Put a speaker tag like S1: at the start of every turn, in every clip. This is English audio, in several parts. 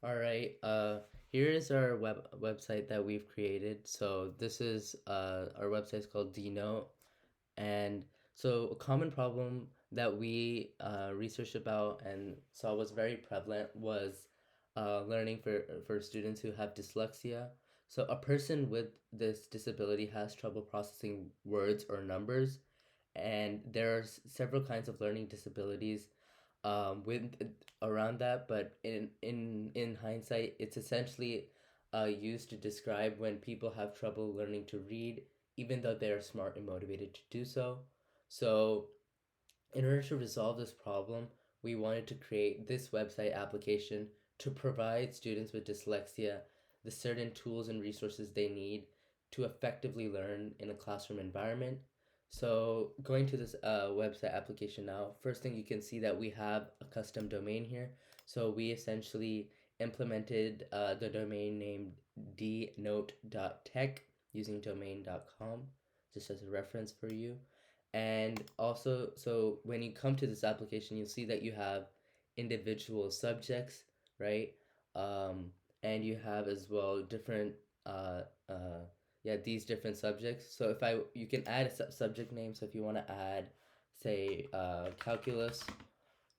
S1: All right. Here is our website that we've created. So this is our website is called DeNote, and so a common problem that we researched about and saw was very prevalent was learning for students who have dyslexia. So a person with this disability has trouble processing words or numbers, and there are several kinds of learning disabilities with around that, but in hindsight it's essentially used to describe when people have trouble learning to read even though they are smart and motivated to do so. So in order to resolve this problem, we wanted to create this website application to provide students with dyslexia the certain tools and resources they need to effectively learn in a classroom environment. So going to this website application now, first thing you can see that we have a custom domain here. So we essentially implemented the domain name dnote.tech using domain.com just as a reference for you. And also, so when you come to this application, you'll see that you have individual subjects, right? Um, and you have as well different, uh, uh, yeah, these different subjects. So you can add a subject name. So if you want to add, say, calculus,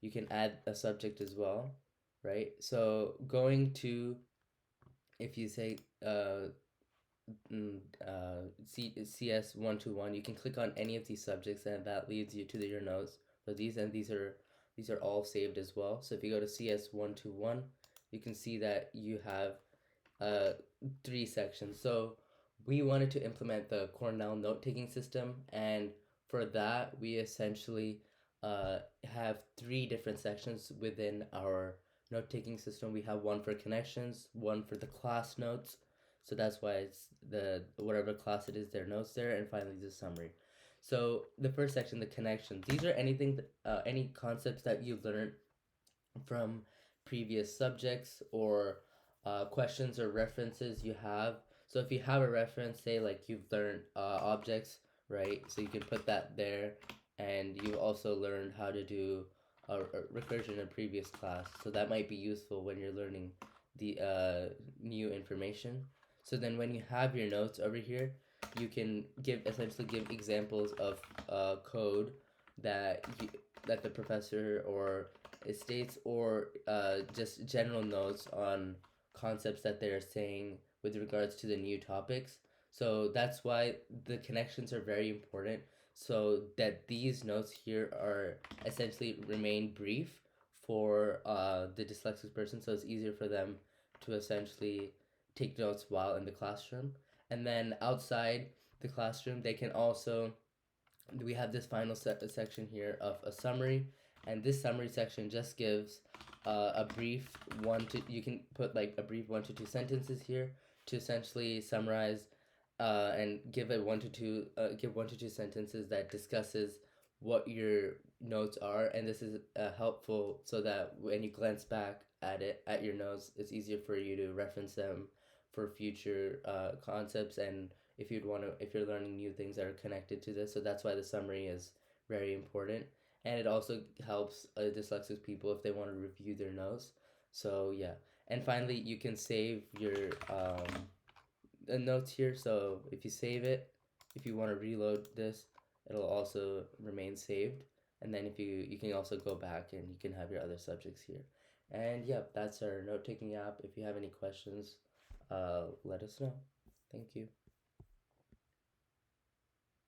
S1: you can add a subject as well, right? So if you say, CS 121, you can click on any of these subjects and that leads you to your notes for these, and these are all saved as well. So if you go to CS 121, you can see that you have uh, three sections. So we wanted to implement the Cornell note-taking system, and for that we essentially have three different sections within our note-taking system. We have one for connections, one for the class notes, so that's why it's the whatever class it is, their notes there, and finally the summary. So the first section, the connections. These are any concepts that you've learned from previous subjects or questions or references you have. So if you have a reference, say like you've learned objects, right? So you can put that there, and you also learned how to do a recursion in a previous class. So that might be useful when you're learning the new information. So then when you have your notes over here, you can essentially give examples of code that that the professor or it states, or just general notes on concepts that they're saying with regards to the new topics. So that's why the connections are very important, so that these notes here are essentially remain brief for the dyslexic person, so it's easier for them to essentially take notes while in the classroom. And then outside the classroom, they can also, we have this final section here of a summary, and this summary section just gives a brief you can put like a brief 1 to 2 sentences here to essentially summarize and give a 1 to 2 sentences that discusses what your notes are, and this is helpful so that when you glance back at your notes, it's easier for you to reference them for future concepts, and if you're learning new things that are connected to this. So that's why the summary is very important, and it also helps dyslexic people if they want to review their notes. So yeah, and finally you can save your notes here. So if you save it, if you want to reload this, it'll also remain saved, and then if you can also go back and you can have your other subjects here. And yeah, that's our note taking app. If you have any questions, let us know. Thank you.